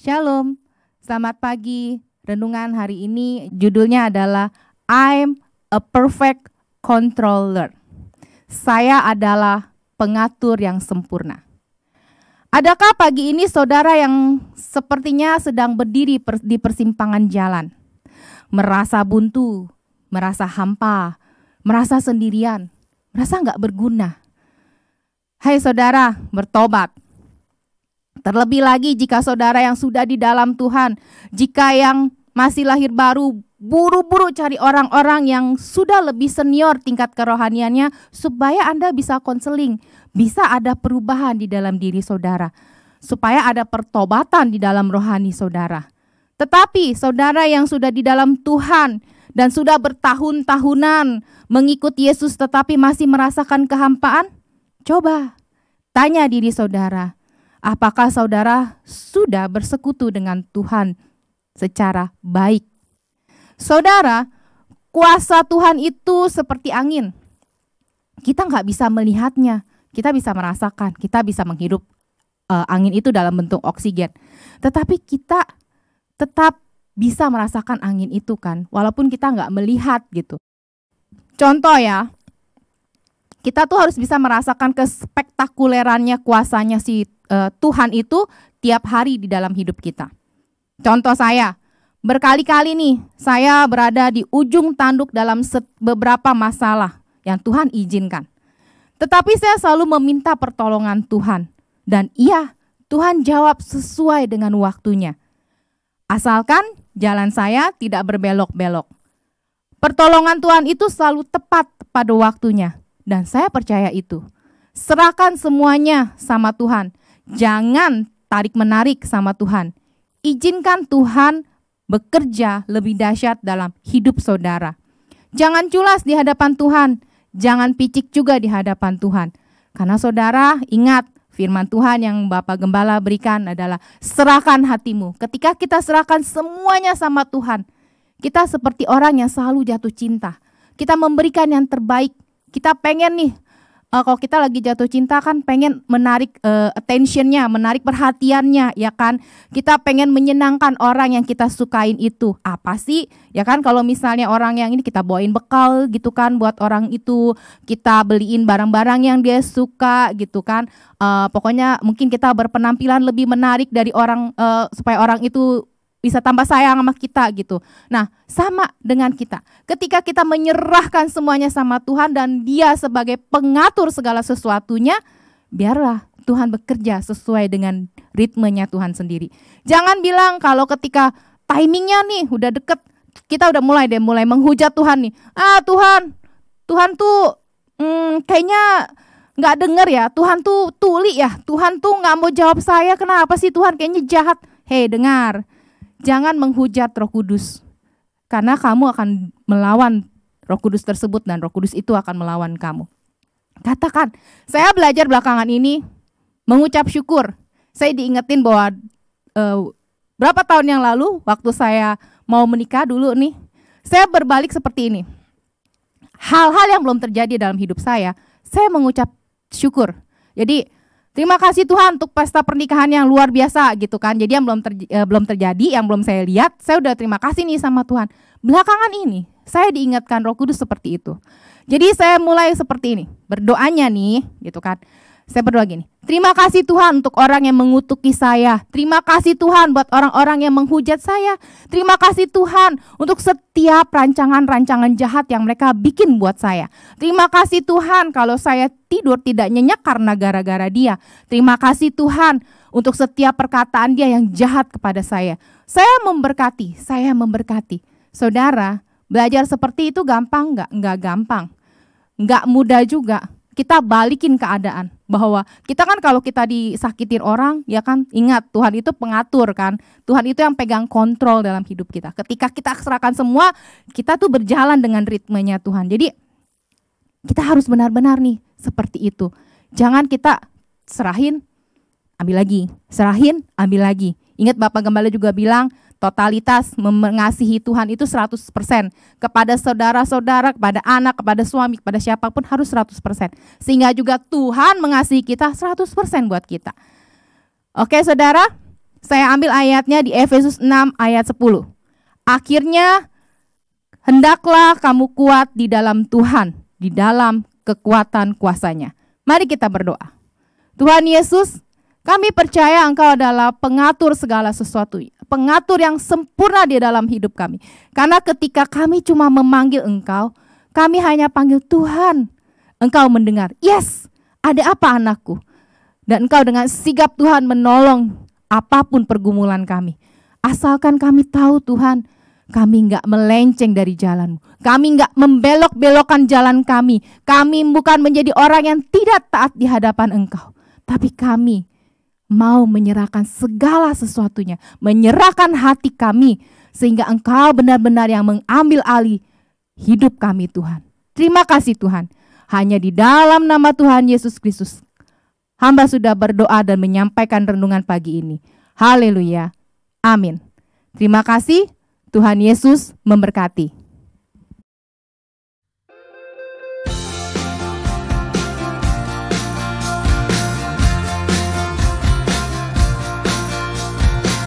Shalom, selamat pagi. Renungan hari ini judulnya adalah I'm a perfect controller. Saya adalah pengatur yang sempurna. Adakah pagi ini saudara yang sepertinya sedang berdiri di persimpangan jalan, merasa buntu, merasa hampa, merasa sendirian, merasa nggak berguna? Hai saudara, bertobat. Terlebih lagi jika saudara yang sudah di dalam Tuhan, jika yang masih lahir baru, buru-buru cari orang-orang yang sudah lebih senior tingkat kerohaniannya supaya Anda bisa konseling, bisa ada perubahan di dalam diri saudara, supaya ada pertobatan di dalam rohani saudara. Tetapi saudara yang sudah di dalam Tuhan dan sudah bertahun-tahunan mengikut Yesus tetapi masih merasakan kehampaan, coba tanya diri saudara, apakah saudara sudah bersekutu dengan Tuhan secara baik? Saudara, kuasa Tuhan itu seperti angin. Kita nggak bisa melihatnya, kita bisa merasakan, kita bisa menghirup angin itu dalam bentuk oksigen. Tetapi kita tetap bisa merasakan angin itu kan, walaupun kita nggak melihat gitu. Contoh ya, kita tuh harus bisa merasakan kespektakulerannya kuasanya si Tuhan itu tiap hari di dalam hidup kita. Contoh saya, berkali-kali nih saya berada di ujung tanduk dalam beberapa masalah yang Tuhan izinkan. Tetapi saya selalu meminta pertolongan Tuhan. Dan iya, Tuhan jawab sesuai dengan waktunya. Asalkan jalan saya tidak berbelok-belok. Pertolongan Tuhan itu selalu tepat pada waktunya. Dan saya percaya itu. Serahkan semuanya sama Tuhan. Jangan tarik-menarik sama Tuhan. Izinkan Tuhan bekerja lebih dahsyat dalam hidup saudara. Jangan culas di hadapan Tuhan. Jangan picik juga di hadapan Tuhan. Karena saudara ingat firman Tuhan yang Bapak Gembala berikan adalah serahkan hatimu. Ketika kita serahkan semuanya sama Tuhan, kita seperti orang yang selalu jatuh cinta. Kita memberikan yang terbaik. Kita pengen nih, kalau kita lagi jatuh cinta kan pengen menarik attentionnya, menarik perhatiannya, ya kan? Kita pengen menyenangkan orang yang kita sukain itu. Apa sih? Ya kan, kalau misalnya orang yang ini kita bawain bekal gitu kan buat orang itu, kita beliin barang-barang yang dia suka gitu kan. Pokoknya mungkin kita berpenampilan lebih menarik dari orang supaya orang itu bisa tambah sayang sama kita gitu. Nah, sama dengan kita. Ketika kita menyerahkan semuanya sama Tuhan dan Dia sebagai pengatur segala sesuatunya, biarlah Tuhan bekerja sesuai dengan ritmenya Tuhan sendiri. Jangan bilang kalau ketika timingnya nih udah deket, kita udah mulai menghujat Tuhan nih. Tuhan tuh kayaknya nggak denger ya. Tuhan tuh tuli ya. Tuhan tuh nggak mau jawab saya. Kenapa sih Tuhan kayaknya jahat? Hei, dengar. Jangan menghujat Roh Kudus, karena kamu akan melawan Roh Kudus tersebut dan Roh Kudus itu akan melawan kamu. Katakan, saya belajar belakangan ini mengucap syukur. Saya diingetin bahwa berapa tahun yang lalu waktu saya mau menikah dulu nih, saya berbalik seperti ini. Hal-hal yang belum terjadi dalam hidup saya mengucap syukur. Jadi terima kasih Tuhan untuk pesta pernikahan yang luar biasa gitu kan. Jadi yang belum terjadi, yang belum saya lihat, saya udah terima kasih nih sama Tuhan. Belakangan ini saya diingatkan Roh Kudus seperti itu. Jadi saya mulai seperti ini, berdoanya nih gitu kan. Saya berdoa gini, terima kasih Tuhan untuk orang yang mengutuki saya. Terima kasih Tuhan buat orang-orang yang menghujat saya. Terima kasih Tuhan untuk setiap rancangan-rancangan jahat yang mereka bikin buat saya. Terima kasih Tuhan kalau saya tidur tidak nyenyak karena gara-gara dia. Terima kasih Tuhan untuk setiap perkataan dia yang jahat kepada saya. Saya memberkati. Saudara, belajar seperti itu gampang nggak? Nggak gampang. Nggak mudah juga. Kita balikin keadaan bahwa kita kan kalau kita disakitin orang ya kan, ingat Tuhan itu pengatur kan, Tuhan itu yang pegang kontrol dalam hidup kita. Ketika kita serahkan semua, kita tuh berjalan dengan ritmenya Tuhan. Jadi kita harus benar-benar nih seperti itu. Jangan kita serahin, ambil lagi, serahin, ambil lagi. Ingat Bapak Gembala juga bilang totalitas mengasihi Tuhan itu 100%. Kepada saudara-saudara, kepada anak, kepada suami, kepada siapapun harus 100%. Sehingga juga Tuhan mengasihi kita 100% buat kita. Oke saudara, Saya ambil ayatnya di Efesus 6 ayat 10. Akhirnya, hendaklah kamu kuat di dalam Tuhan, di dalam kekuatan kuasa-Nya. Mari kita berdoa. Tuhan Yesus, kami percaya Engkau adalah pengatur segala sesuatu, pengatur yang sempurna di dalam hidup kami. Karena ketika kami cuma memanggil Engkau, kami hanya panggil Tuhan. Engkau mendengar, yes, ada apa anakku? Dan Engkau dengan sigap Tuhan menolong apapun pergumulan kami. Asalkan kami tahu Tuhan, kami enggak melenceng dari jalan-Mu. Kami enggak membelok-belokkan jalan kami. Kami bukan menjadi orang yang tidak taat di hadapan Engkau. Tapi kami mau menyerahkan segala sesuatunya. Menyerahkan hati kami. Sehingga Engkau benar-benar yang mengambil alih hidup kami Tuhan. Terima kasih Tuhan. Hanya di dalam nama Tuhan Yesus Kristus, hamba sudah berdoa dan menyampaikan renungan pagi ini. Haleluya. Amin. Terima kasih. Tuhan Yesus memberkati.